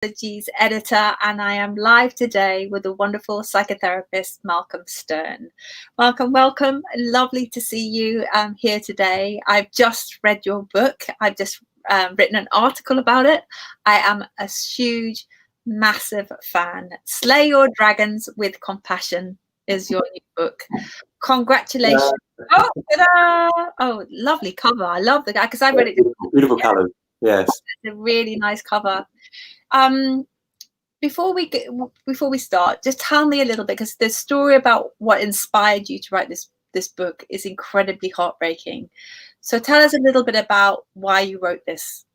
Psychology's editor, and I am live today with the wonderful psychotherapist Malcolm Stern. Malcolm, welcome. Lovely to see you here today. I've just read your book. I've just written an article about it. I am a huge, massive fan. Slay Your Dragons with Compassion is your new book. Congratulations. Oh, ta-da! Oh, lovely cover. I love the guy because I read it. Beautiful colours. Yes. It's a really nice cover. Before we start, just tell me a little bit, because the story about what inspired you to write this book is incredibly heartbreaking. So tell us a little bit about why you wrote this.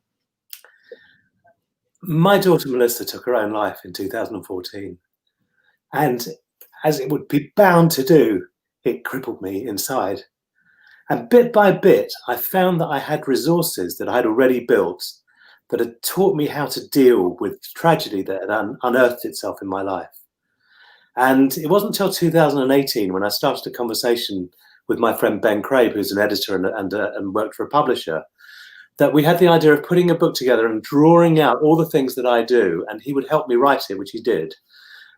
My daughter Melissa took her own life in 2014, and as it would be bound to do, it crippled me inside. And bit by bit, I found that I had resources that I had already built that had taught me how to deal with tragedy that had unearthed itself in my life. And it wasn't until 2018 when I started a conversation with my friend Ben Crabe, who's an editor and worked for a publisher, that we had the idea of putting a book together and drawing out all the things that I do, and he would help me write it, which he did.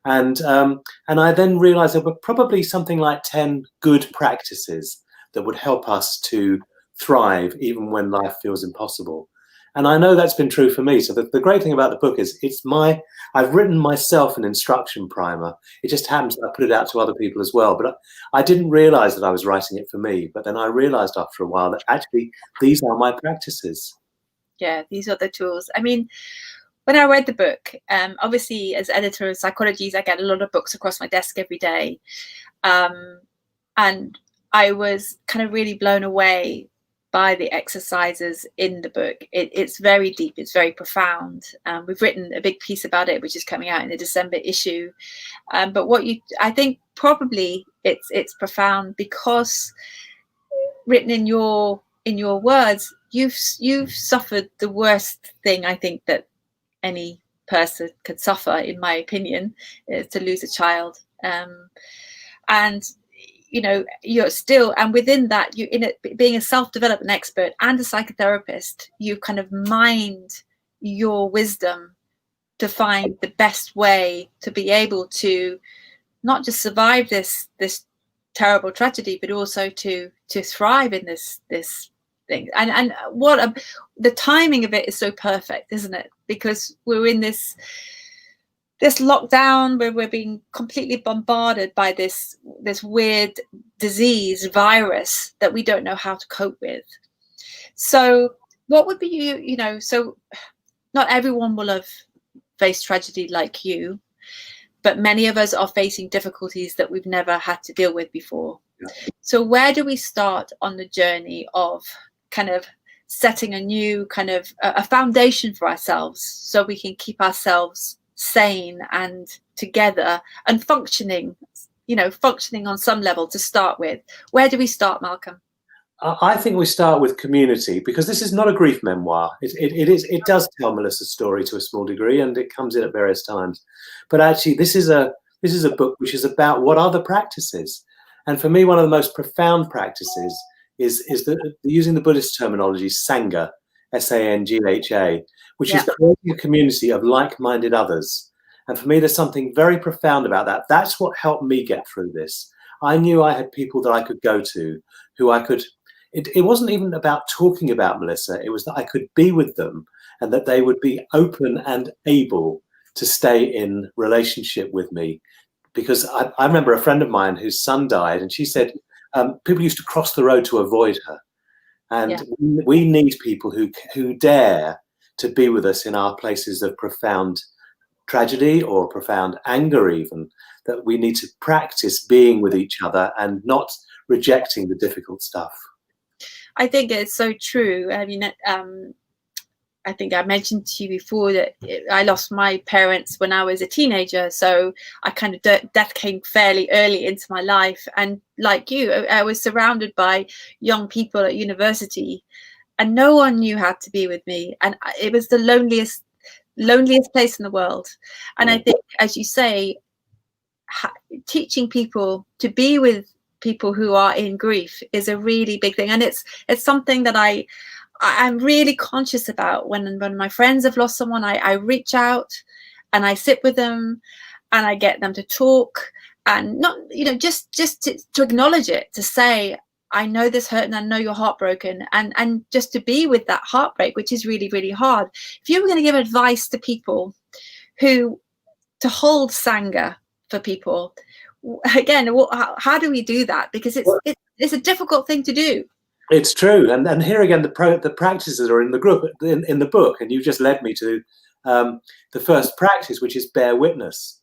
And I then realized there were probably something like 10 good practices that would help us to thrive even when life feels impossible. And I know that's been true for me. So the great thing about the book is I've written myself an instruction primer. It just happens that I put it out to other people as well. But I didn't realize that I was writing it for me. But then I realized after a while that actually these are my practices. Yeah, these are the tools. I mean, when I read the book, obviously as editor of Psychologies, I get a lot of books across my desk every day. And I was kind of really blown away by the exercises in the book. It's very deep, it's very profound. We've written a big piece about it, which is coming out in the December issue. But I think probably it's profound because written in your words, you've suffered the worst thing I think that any person could suffer, in my opinion, is to lose a child. And you know, you're still, and within that, you being a self-development expert and a psychotherapist, you kind of mined your wisdom to find the best way to be able to not just survive this terrible tragedy, but also to thrive in this thing. And the timing of it is so perfect, isn't it? Because we're in this lockdown where we're being completely bombarded by this weird disease virus that we don't know how to cope with. So what would be so not everyone will have faced tragedy like you, but many of us are facing difficulties that we've never had to deal with before. Yeah. So where do we start on the journey of kind of setting a new kind of a foundation for ourselves so we can keep ourselves sane and together and functioning on some level to start with? Where do we start, Malcolm? I think we start with community, because this is not a grief memoir. It does tell Melissa's story to a small degree, and it comes in at various times. But actually, this is a book which is about what are the practices. And for me, one of the most profound practices is using the Buddhist terminology, Sangha, Sangha, which is creating a community of like-minded others. And for me, there's something very profound about that. That's what helped me get through this. I knew I had people that I could go to, who I could. It wasn't even about talking about Melissa. It was that I could be with them and that they would be open and able to stay in relationship with me. Because I remember a friend of mine whose son died, and she said people used to cross the road to avoid her. And we need people who dare to be with us in our places of profound tragedy or profound anger, even, that we need to practice being with each other and not rejecting the difficult stuff. I think it's so true. I mean, I think I mentioned to you before that I lost my parents when I was a teenager. So I kind of, death came fairly early into my life. And like you, I was surrounded by young people at university and no one knew how to be with me. And it was the loneliest place in the world. And I think, as you say, teaching people to be with people who are in grief is a really big thing. And it's something that I'm really conscious about when my friends have lost someone, I reach out and I sit with them and I get them to talk, and not, just to acknowledge it, to say, I know this hurt and I know you're heartbroken, and just to be with that heartbreak, which is really, really hard. If you were going to give advice to people to hold Sangha for people, again, how do we do that? Because it's a difficult thing to do. It's true, and here again, the practices are in the group in the book, and you just led me to the first practice, which is bear witness.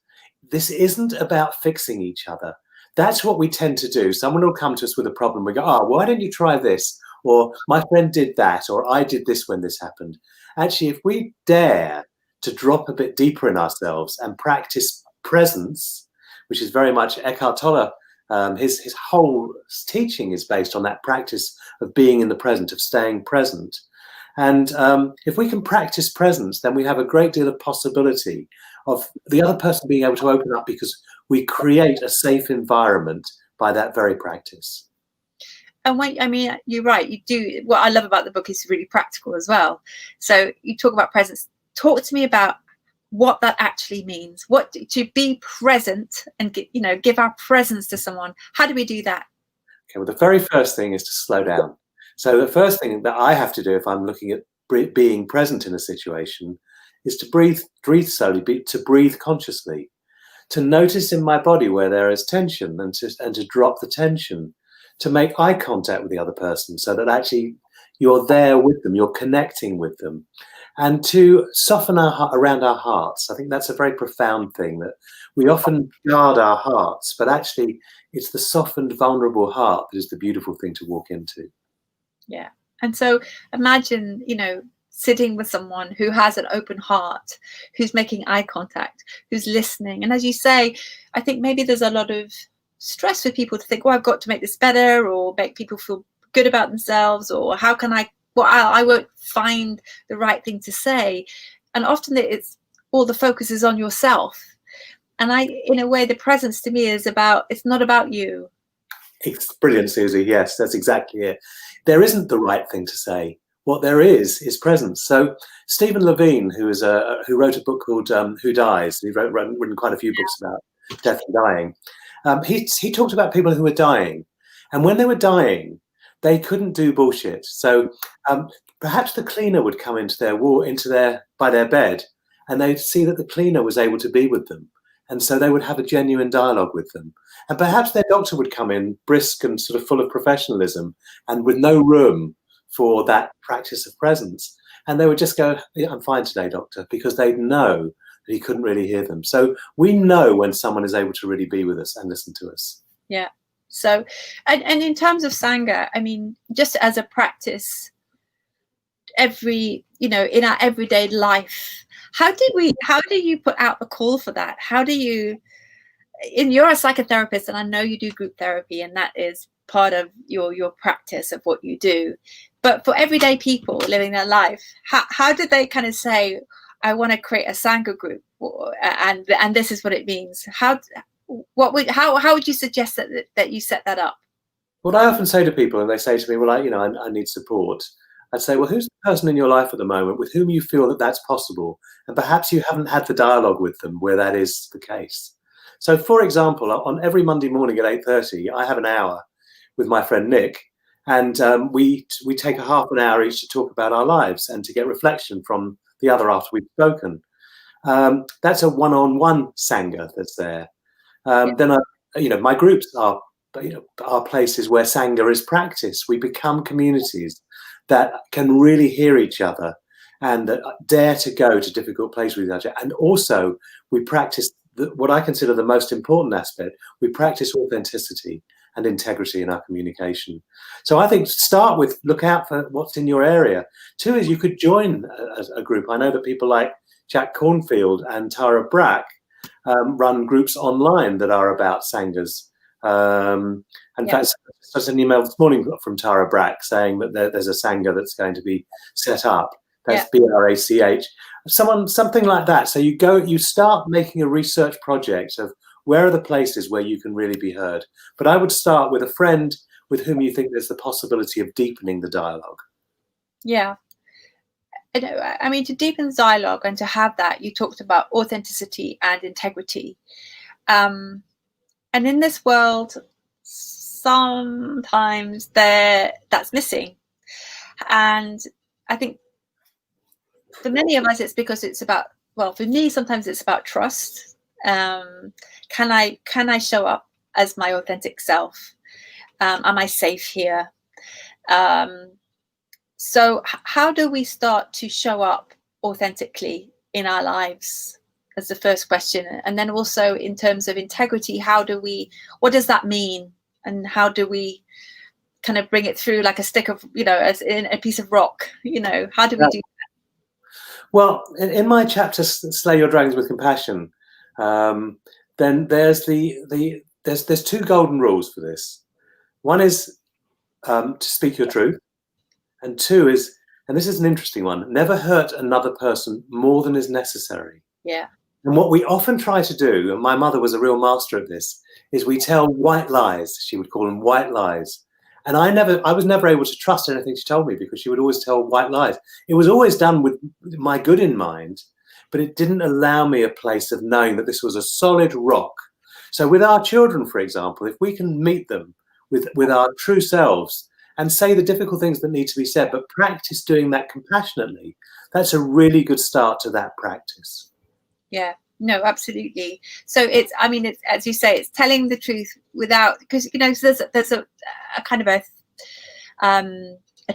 This isn't about fixing each other. That's what we tend to do. Someone will come to us with a problem. We go, "Oh, why don't you try this?" Or "My friend did that," or "I did this when this happened." Actually, if we dare to drop a bit deeper in ourselves and practice presence, which is very much Eckhart Tolle. His whole teaching is based on that practice of being in the present, of staying present. And if we can practice presence, then we have a great deal of possibility of the other person being able to open up, because we create a safe environment by that very practice. And you're right, you do. What I love about the book is really practical as well. So you talk about presence. Talk to me about what that actually means. What to be present and give our presence to someone. How do we do that? Okay, well, the very first thing is to slow down. So the first thing that I have to do if I'm looking at being present in a situation is to breathe slowly, to breathe consciously, to notice in my body where there is tension, and to drop the tension, to make eye contact with the other person so that actually you're there with them, you're connecting with them, and to soften around our hearts. I think that's a very profound thing, that we often guard our hearts, but actually it's the softened, vulnerable heart that is the beautiful thing to walk into. Yeah. And so imagine, sitting with someone who has an open heart, who's making eye contact, who's listening. And as you say, I think maybe there's a lot of stress for people to think, well, I've got to make this better, or make people feel good about themselves, or how can I won't find the right thing to say. And often it's all the focus is on yourself. And in a way, the presence to me is it's not about you. It's brilliant, Susie. Yes, that's exactly it. There isn't the right thing to say. What there is presence. So Stephen Levine, who wrote a book called Who Dies? He's written quite a few books about death and dying. He talked about people who were dying, and when they were dying, they couldn't do bullshit. So perhaps the cleaner would come by their bed, and they'd see that the cleaner was able to be with them, and so they would have a genuine dialogue with them. And perhaps their doctor would come in brisk and sort of full of professionalism, and with no room for that practice of presence. And they would just go, "Yeah, I'm fine today, doctor," because they'd know that he couldn't really hear them. So we know when someone is able to really be with us and listen to us. Yeah. So, and in terms of Sangha, just as a practice, in our everyday life, how do you put out the call for that? You're a psychotherapist, and I know you do group therapy, and that is part of your practice of what you do. But for everyday people living their life, how did they kind of say, I want to create a Sangha group, and this is what it means? How would you suggest that you set that up? What I often say to people, and they say to me, "Well, I need support." I'd say, "Well, who's the person in your life at the moment with whom you feel that that's possible? And perhaps you haven't had the dialogue with them where that is the case." So, for example, on every Monday morning at 8:30, I have an hour with my friend Nick, and we take a half an hour each to talk about our lives and to get reflection from the other after we've spoken. That's a one-on-one Sangha that's there. Then my groups are places where Sangha is practiced. We become communities that can really hear each other and that dare to go to difficult places with each other. And also we practice what I consider the most important aspect. We practice authenticity and integrity in our communication. So I think start with look out for what's in your area. 2 is you could join a group. I know that people like Jack Cornfield and Tara Brach run groups online that are about Sanghas. In fact, I sent an email this morning from Tara Brach saying that there's a Sangha that's going to be set up. That's BRACH. Something like that. So you start making a research project of where are the places where you can really be heard. But I would start with a friend with whom you think there's the possibility of deepening the dialogue. Yeah. I mean, to deepen dialogue and to have that, you talked about authenticity and integrity. And in this world, sometimes that's missing. And I think for many of us, it's because it's about, well, for me, sometimes it's about trust. Can I show up as my authentic self? Am I safe here? So how do we start to show up authentically in our lives? As the first question. And then also in terms of integrity, what does that mean? And how do we kind of bring it through like a stick of, as in a piece of rock, how do we do that? Well, in my chapter, Slay Your Dragons with Compassion, then there's there's two golden rules for this. One is to speak your truth. And two is, and this is an interesting one, never hurt another person more than is necessary. Yeah. And what we often try to do, and my mother was a real master at this, is we tell white lies. She would call them white lies. And I was never able to trust anything she told me because she would always tell white lies. It was always done with my good in mind, but it didn't allow me a place of knowing that this was a solid rock. So with our children, for example, if we can meet them with our true selves, and say the difficult things that need to be said, but practice doing that compassionately, that's a really good start to that practice. Yeah, no, absolutely. So it's as you say, it's telling the truth without, because, so there's a kind of a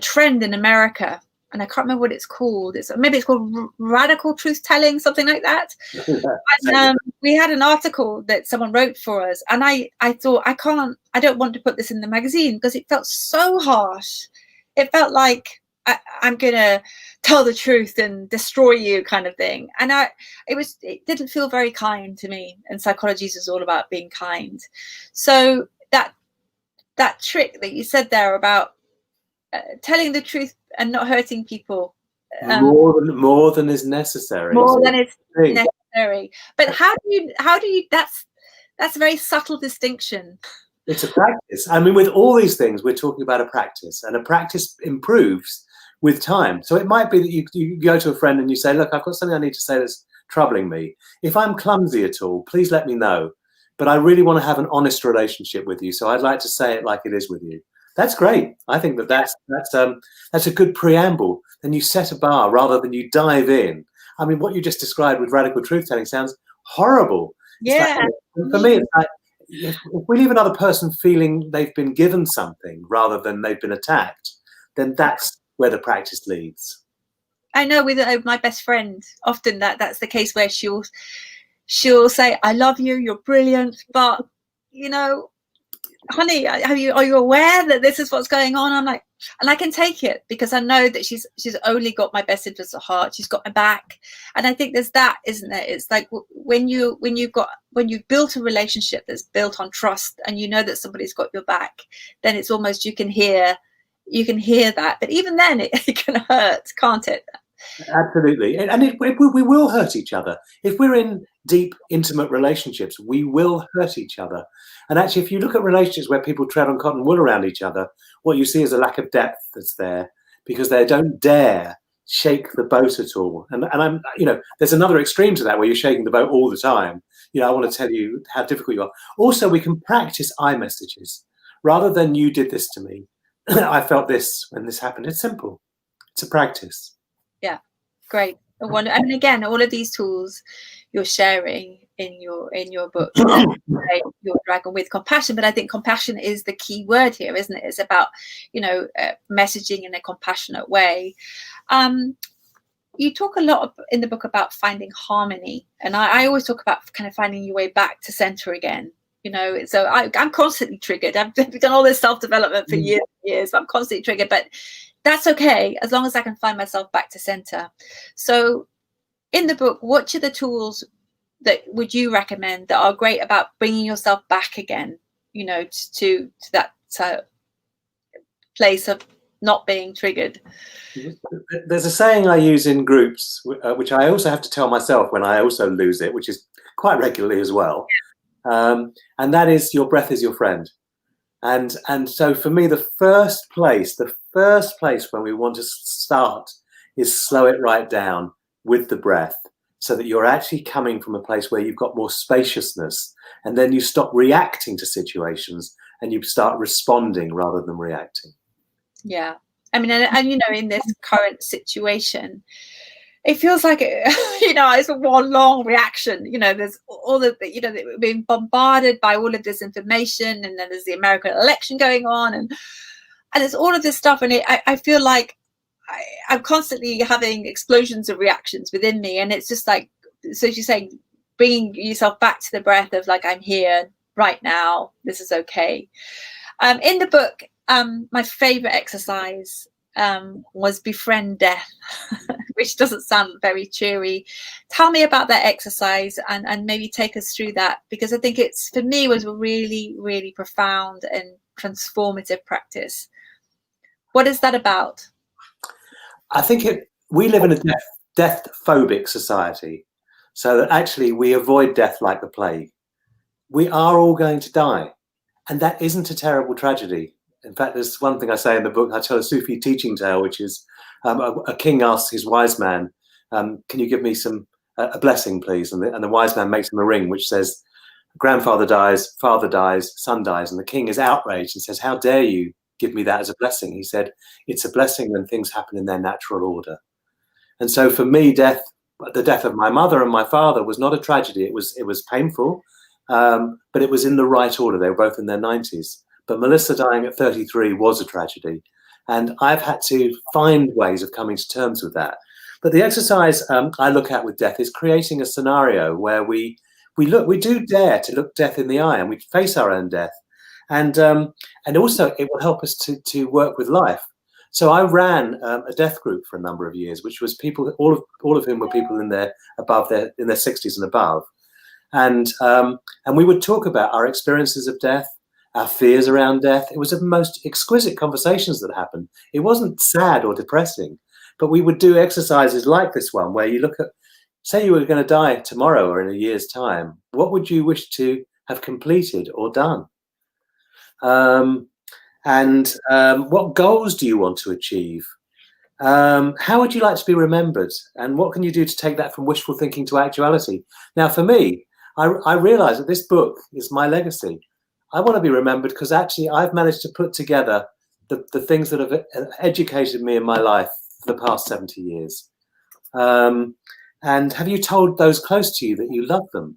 trend in America, and I can't remember what it's called. Maybe it's called radical truth telling, something like that. And we had an article that someone wrote for us, and I thought, I don't want to put this in the magazine because it felt so harsh. It felt like I'm gonna tell the truth and destroy you, kind of thing. And it didn't feel very kind to me. And psychology is all about being kind. So that trick that you said there about telling the truth and not hurting people, more than is necessary. More than it's necessary. But how do you? That's a very subtle distinction. It's a practice. I mean, with all these things, we're talking about a practice, and a practice improves with time. So it might be that you go to a friend and you say, look, I've got something I need to say that's troubling me. If I'm clumsy at all, please let me know. But I really want to have an honest relationship with you, so I'd like to say it like it is with you. That's great. I think that's a good preamble. Then you set a bar rather than you dive in. I mean, what you just described with radical truth telling sounds horrible. Yeah. For me, it's like, if we leave another person feeling they've been given something rather than they've been attacked, then that's where the practice leads. I know with my best friend, often that's the case where she'll say, I love you, you're brilliant, but honey, are you aware that this is what's going on? I'm like, and I can take it because I know that she's only got my best interests at heart. She's got my back. And I think there's that, isn't it? It's like when you've built a relationship that's built on trust, and you know that somebody's got your back, then it's almost you can hear that. But even then, it can hurt, can't it? Absolutely. And we will hurt each other. If we're in deep, intimate relationships, we will hurt each other. And actually, if you look at relationships where people tread on cotton wool around each other, what you see is a lack of depth that's there because they don't dare shake the boat at all. And I'm, there's another extreme to that where you're shaking the boat all the time. I want to tell you how difficult you are. Also, we can practice I messages rather than you did this to me. I felt this when this happened. It's simple. It's a practice. Yeah, great. I mean, again, all of these tools you're sharing in your book, Your Dragon with Compassion. But I think compassion is the key word here, isn't it? It's about messaging in a compassionate way. You talk a lot in the book about finding harmony, and I always talk about kind of finding your way back to center again. So I'm constantly triggered. I've done all this self-development for years and years. I'm constantly triggered, but that's okay as long as I can find myself back to center. So in the book, what are the tools that would you recommend that are great about bringing yourself back again, to that place of not being triggered? There's a saying I use in groups, which I also have to tell myself when I also lose it, which is quite regularly as well. And that is, your breath is your friend. And so for me, the first place when we want to start is slow it right down with the breath, so that you're actually coming from a place where you've got more spaciousness, and then you stop reacting to situations and you start responding rather than reacting. Yeah. I mean, and you know, in this current situation, it feels like it's one long reaction. You know, there's all of the, we're being bombarded by all of this information, and then there's the American election going on, and there's all of this stuff, and I feel like I'm constantly having explosions of reactions within me, and it's just like, so as you say, bringing yourself back to the breath of like, I'm here right now, this is okay. In the book, my favorite exercise was Befriend Death, which doesn't sound very cheery. Tell me about that exercise, and maybe take us through that, because I think it's, for me, was a really, really profound and transformative practice. What is that about? I think we live in a death-phobic society, so that actually we avoid death like the plague. We are all going to die, and that isn't a terrible tragedy. In fact, there's one thing I say in the book. I tell a Sufi teaching tale, which is a king asks his wise man, can you give me a blessing, please? And the wise man makes him a ring which says, grandfather dies, father dies, son dies. And the king is outraged and says, how dare you give me that as a blessing? He said, it's a blessing when things happen in their natural order. And so for me, the death of my mother and my father was not a tragedy. It was painful, but it was in the right order. They were both in their 90s. But Melissa dying at 33 was a tragedy. And I've had to find ways of coming to terms with that. But the exercise I look at with death is creating a scenario where we do dare to look death in the eye, and we face our own death. And also it will help us to work with life. So I ran a death group for a number of years, which was people, all of whom were people in their 60s and above. And we would talk about our experiences of death, our fears around death. It was the most exquisite conversations that happened. It wasn't sad or depressing, but we would do exercises like this one, where you look at, say you were going to die tomorrow or in a year's time, what would you wish to have completed or done? What goals do you want to achieve? How would you like to be remembered? And what can you do to take that from wishful thinking to actuality? Now, for me, I realize that this book is my legacy. I want to be remembered because actually I've managed to put together the things that have educated me in my life for the past 70 years. And have you told those close to you that you love them?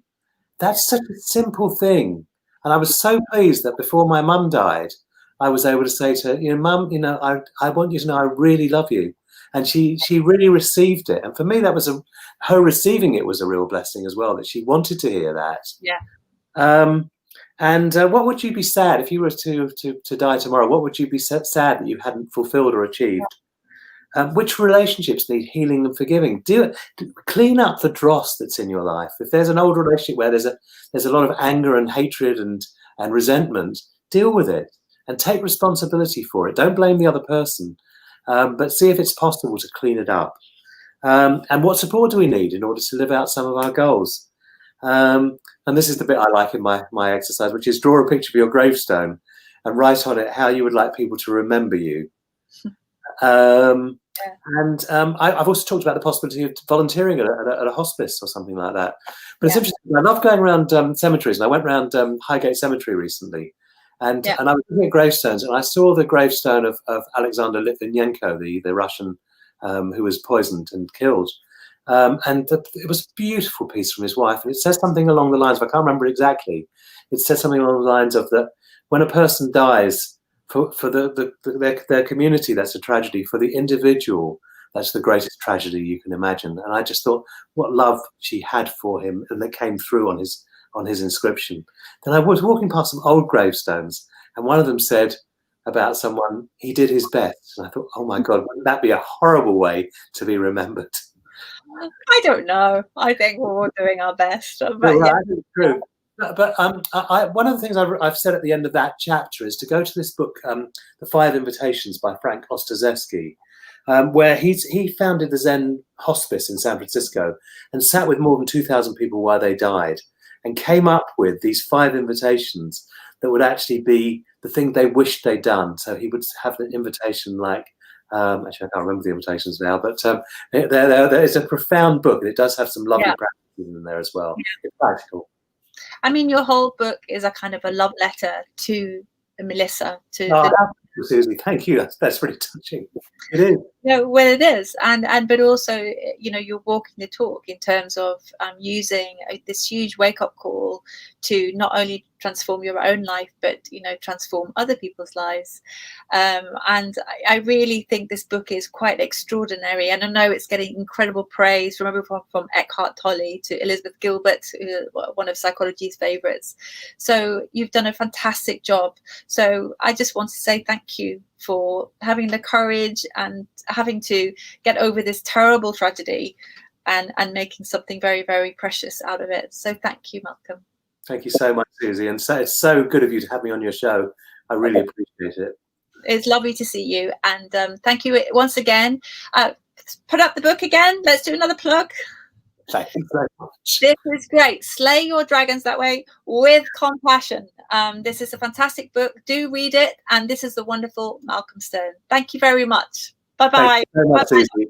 That's such a simple thing. And I was so pleased that before my mum died, I was able to say to her, Mum, I want you to know I really love you. And she really received it. And for me, that was her receiving it was a real blessing as well, that she wanted to hear that. Yeah. What would you be sad if you were to die tomorrow? What would you be sad that you hadn't fulfilled or achieved? Which relationships need healing and forgiving? Clean up the dross that's in your life. If there's an old relationship where there's a lot of anger and hatred and resentment, deal with it and take responsibility for it. Don't blame the other person, but see if it's possible to clean it up. And what support do we need in order to live out some of our goals? And this is the bit I like in my exercise, which is draw a picture of your gravestone and write on it how you would like people to remember you. I've also talked about the possibility of volunteering at a hospice or something like that. But it's interesting. I love going around cemeteries, and I went around Highgate Cemetery recently, and I was looking at gravestones, and I saw the gravestone of Alexander Litvinenko, the Russian who was poisoned and killed. It was a beautiful piece from his wife, and it says something along the lines of, I can't remember exactly, it says something along the lines of that when a person dies, for their community, that's a tragedy. For the individual, that's the greatest tragedy you can imagine. And I just thought, what love she had for him, and that came through on his inscription. Then I was walking past some old gravestones, and one of them said about someone, he did his best. And I thought, oh my God, wouldn't that be a horrible way to be remembered? I don't know. I think we're all doing our best. But well, I think it's true. But one of the things I've said at the end of that chapter is to go to this book, The 5 Invitations by Frank Ostarzewski, where he founded the Zen Hospice in San Francisco and sat with more than 2,000 people while they died and came up with these 5 invitations that would actually be the thing they wished they'd done. So he would have an invitation like, Actually, I can't remember the imitations now, but there is a profound book, and it does have some lovely practices in there as well. It's practical. I mean, your whole book is a kind of a love letter to Melissa. Susie, thank you. That's really touching. It is. Well, it is, but also, you're walking the talk in terms of using this huge wake-up call to not only transform your own life, but transform other people's lives. And I really think this book is quite extraordinary, and I know it's getting incredible praise from everyone from Eckhart Tolle to Elizabeth Gilbert, one of psychology's favorites. So you've done a fantastic job. So I just want to say thank you for having the courage and having to get over this terrible tragedy and making something very, very precious out of it. So thank you, Malcolm. Thank you so much, Susie. And so it's so good of you to have me on your show. I really appreciate it. It's lovely to see you. And thank you once again. Put up the book again. Let's do another plug. Thank you very much. This is great. Slay Your Dragons That Way with Compassion. This is a fantastic book. Do read it. And this is the wonderful Malcolm Stern. Thank you very much. Bye-bye. Thank you very much, Susie.